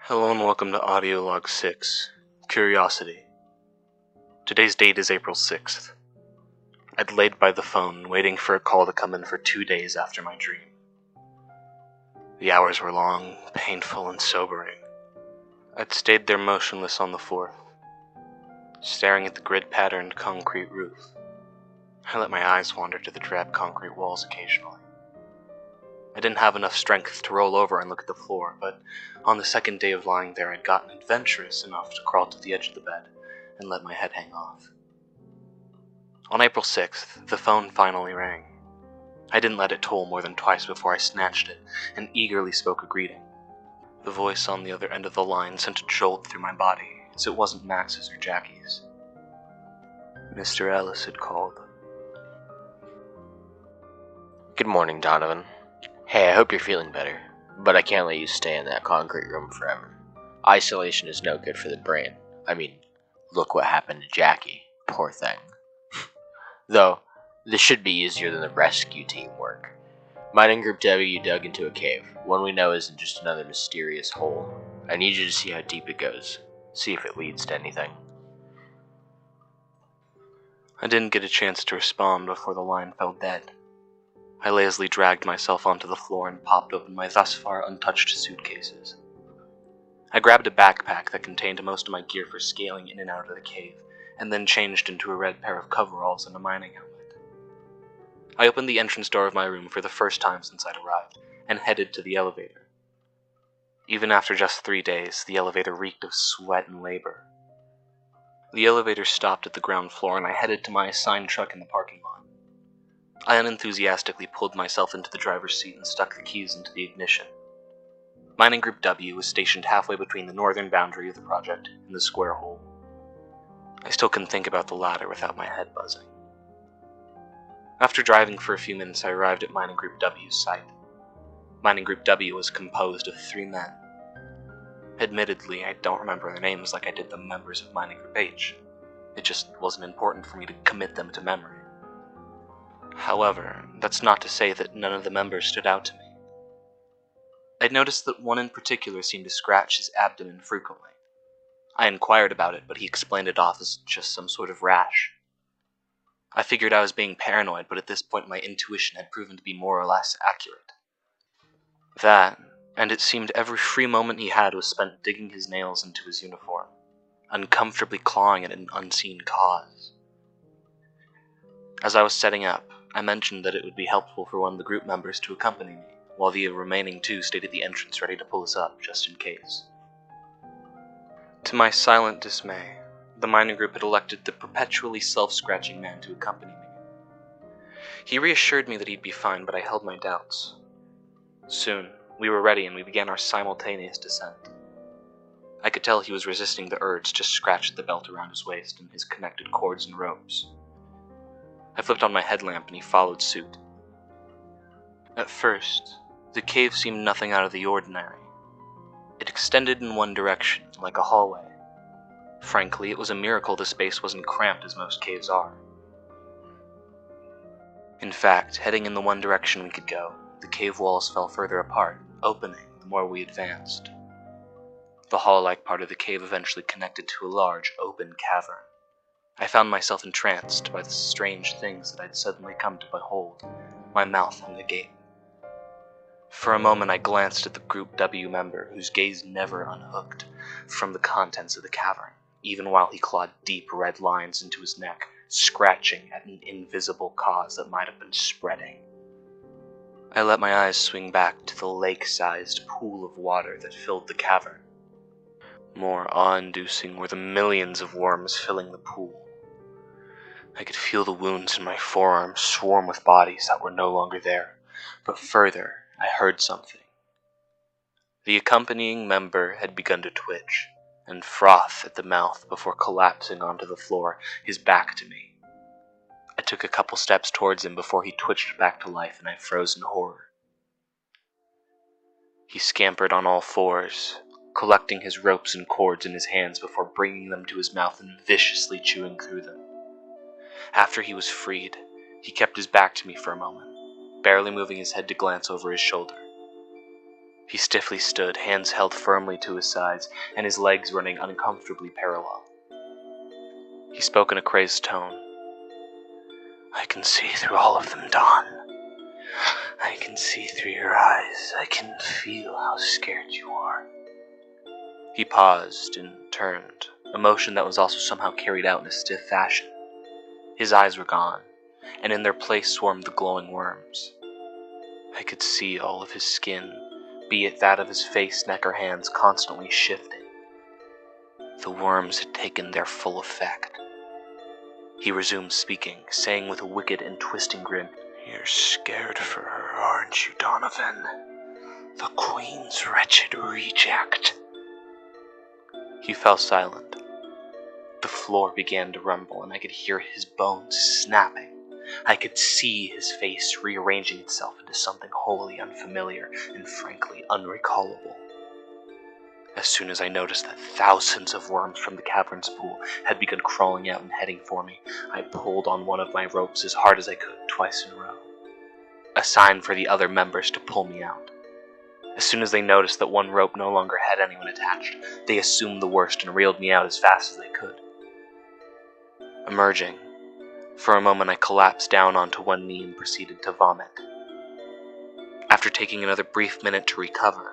Hello and welcome to Audio Log 6, Curiosity. Today's date is April 6th. I'd laid by the phone, waiting for a call to come in for 2 days after my dream. The hours were long, painful, and sobering. I'd stayed there motionless on the floor, staring at the grid-patterned concrete roof. I let my eyes wander to the drab concrete walls occasionally. I didn't have enough strength to roll over and look at the floor, but on the second day of lying there I'd gotten adventurous enough to crawl to the edge of the bed and let my head hang off. On April 6th, the phone finally rang. I didn't let it toll more than twice before I snatched it and eagerly spoke a greeting. The voice on the other end of the line sent a jolt through my body, as it wasn't Max's or Jackie's. Mr. Ellis had called. Good morning, Donovan. Hey, I hope you're feeling better, but I can't let you stay in that concrete room forever. Isolation is no good for the brain. I mean, look what happened to Jackie. Poor thing. Though, this should be easier than the rescue team work. Mine and Group W dug into a cave, one we know isn't just another mysterious hole. I need you to see how deep it goes. See if it leads to anything. I didn't get a chance to respond before the line fell dead. I lazily dragged myself onto the floor and popped open my thus far untouched suitcases. I grabbed a backpack that contained most of my gear for scaling in and out of the cave, and then changed into a red pair of coveralls and a mining helmet. I opened the entrance door of my room for the first time since I'd arrived, and headed to the elevator. Even after just 3 days, the elevator reeked of sweat and labor. The elevator stopped at the ground floor, and I headed to my assigned truck in the parking lot. I unenthusiastically pulled myself into the driver's seat and stuck the keys into the ignition. Mining Group W was stationed halfway between the northern boundary of the project and the square hole. I still couldn't think about the latter without my head buzzing. After driving for a few minutes, I arrived at Mining Group W's site. Mining Group W was composed of 3 men. Admittedly, I don't remember their names like I did the members of Mining Group H. It just wasn't important for me to commit them to memory. However, that's not to say that none of the members stood out to me. I'd noticed that one in particular seemed to scratch his abdomen frequently. I inquired about it, but he explained it off as just some sort of rash. I figured I was being paranoid, but at this point my intuition had proven to be more or less accurate. That, and it seemed every free moment he had was spent digging his nails into his uniform, uncomfortably clawing at an unseen cause. As I was setting up, I mentioned that it would be helpful for one of the group members to accompany me, while the remaining 2 stayed at the entrance ready to pull us up, just in case. To my silent dismay, the mining group had elected the perpetually self-scratching man to accompany me. He reassured me that he'd be fine, but I held my doubts. Soon, we were ready and we began our simultaneous descent. I could tell he was resisting the urge to scratch at the belt around his waist and his connected cords and ropes. I flipped on my headlamp and he followed suit. At first, the cave seemed nothing out of the ordinary. It extended in one direction, like a hallway. Frankly, it was a miracle the space wasn't cramped as most caves are. In fact, heading in the one direction we could go, the cave walls fell further apart, opening the more we advanced. The hall-like part of the cave eventually connected to a large, open cavern. I found myself entranced by the strange things that I'd suddenly come to behold. My mouth hung agape. For a moment I glanced at the Group W member, whose gaze never unhooked from the contents of the cavern, even while he clawed deep red lines into his neck, scratching at an invisible cause that might have been spreading. I let my eyes swing back to the lake-sized pool of water that filled the cavern. More awe-inducing were the millions of worms filling the pool. I could feel the wounds in my forearms swarm with bodies that were no longer there, but further, I heard something. The accompanying member had begun to twitch, and froth at the mouth before collapsing onto the floor, his back to me. I took a couple steps towards him before he twitched back to life, and I froze in horror. He scampered on all fours, collecting his ropes and cords in his hands before bringing them to his mouth and viciously chewing through them. After he was freed, he kept his back to me for a moment, barely moving his head to glance over his shoulder. He stiffly stood, hands held firmly to his sides, and his legs running uncomfortably parallel. He spoke in a crazed tone. "I can see through all of them, Dawn. I can see through your eyes. I can feel how scared you are." He paused and turned, a motion that was also somehow carried out in a stiff fashion. His eyes were gone, and in their place swarmed the glowing worms. I could see all of his skin, be it that of his face, neck, or hands, constantly shifting. The worms had taken their full effect. He resumed speaking, saying with a wicked and twisting grin, "You're scared for her, aren't you, Donovan? The Queen's wretched reject." He fell silent. The floor began to rumble, and I could hear his bones snapping. I could see his face rearranging itself into something wholly unfamiliar and frankly unrecallable. As soon as I noticed that thousands of worms from the cavern's pool had begun crawling out and heading for me, I pulled on one of my ropes as hard as I could twice in a row, a sign for the other members to pull me out. As soon as they noticed that one rope no longer had anyone attached, they assumed the worst and reeled me out as fast as they could. Emerging, for a moment I collapsed down onto one knee and proceeded to vomit. After taking another brief minute to recover,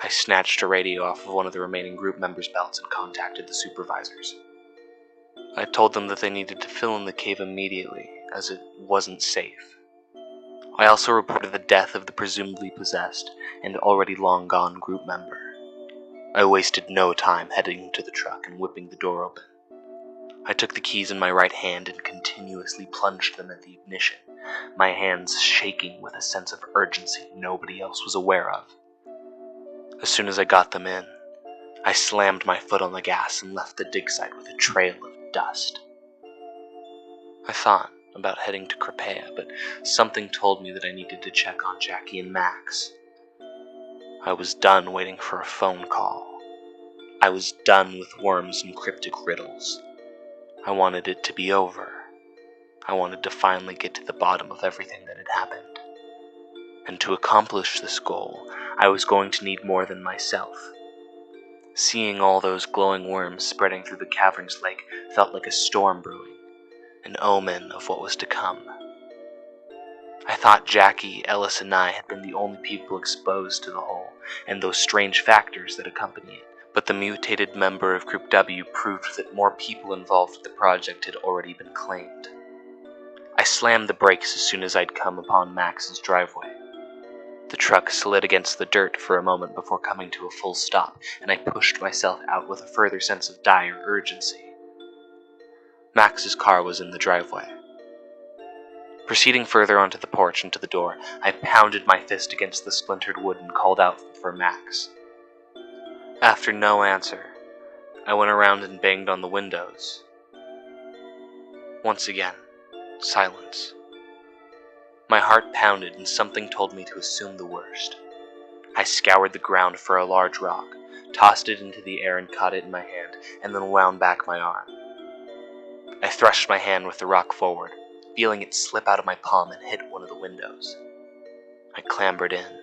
I snatched a radio off of one of the remaining group members' belts and contacted the supervisors. I told them that they needed to fill in the cave immediately, as it wasn't safe. I also reported the death of the presumably possessed and already long gone group member. I wasted no time heading to the truck and whipping the door open. I took the keys in my right hand and continuously plunged them at the ignition, my hands shaking with a sense of urgency nobody else was aware of. As soon as I got them in, I slammed my foot on the gas and left the dig site with a trail of dust. I thought about heading to Kripea, but something told me that I needed to check on Jackie and Max. I was done waiting for a phone call. I was done with worms and cryptic riddles. I wanted it to be over. I wanted to finally get to the bottom of everything that had happened. And to accomplish this goal, I was going to need more than myself. Seeing all those glowing worms spreading through the cavern's lake felt like a storm brewing, an omen of what was to come. I thought Jackie, Ellis, and I had been the only people exposed to the hole and those strange factors that accompany it, but the mutated member of Group W proved that more people involved with the project had already been claimed. I slammed the brakes as soon as I'd come upon Max's driveway. The truck slid against the dirt for a moment before coming to a full stop, and I pushed myself out with a further sense of dire urgency. Max's car was in the driveway. Proceeding further onto the porch and to the door, I pounded my fist against the splintered wood and called out for Max. After no answer, I went around and banged on the windows. Once again, silence. My heart pounded and something told me to assume the worst. I scoured the ground for a large rock, tossed it into the air and caught it in my hand, and then wound back my arm. I thrust my hand with the rock forward, feeling it slip out of my palm and hit one of the windows. I clambered in,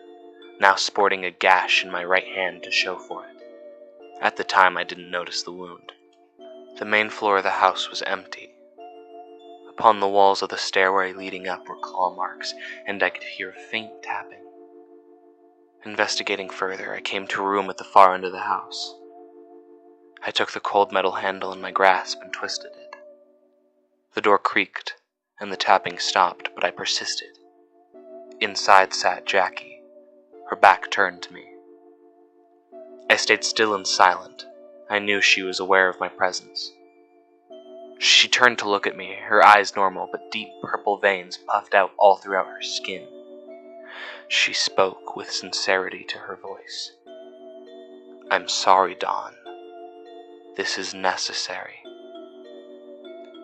now sporting a gash in my right hand to show for it. At the time I didn't notice the wound. The main floor of the house was empty. Upon the walls of the stairway leading up were claw marks, and I could hear a faint tapping. Investigating further, I came to a room at the far end of the house. I took the cold metal handle in my grasp and twisted it. The door creaked, and the tapping stopped, but I persisted. Inside sat Jackie, her back turned to me. I stayed still and silent. I knew she was aware of my presence. She turned to look at me, her eyes normal, but deep purple veins puffed out all throughout her skin. She spoke with sincerity to her voice. "I'm sorry, Dawn. This is necessary."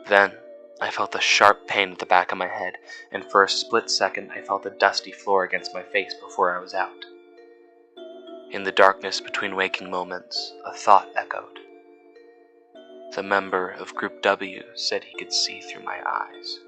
Then, I felt a sharp pain at the back of my head, and for a split second I felt the dusty floor against my face before I was out. In the darkness between waking moments, a thought echoed. The member of Group W said he could see through my eyes.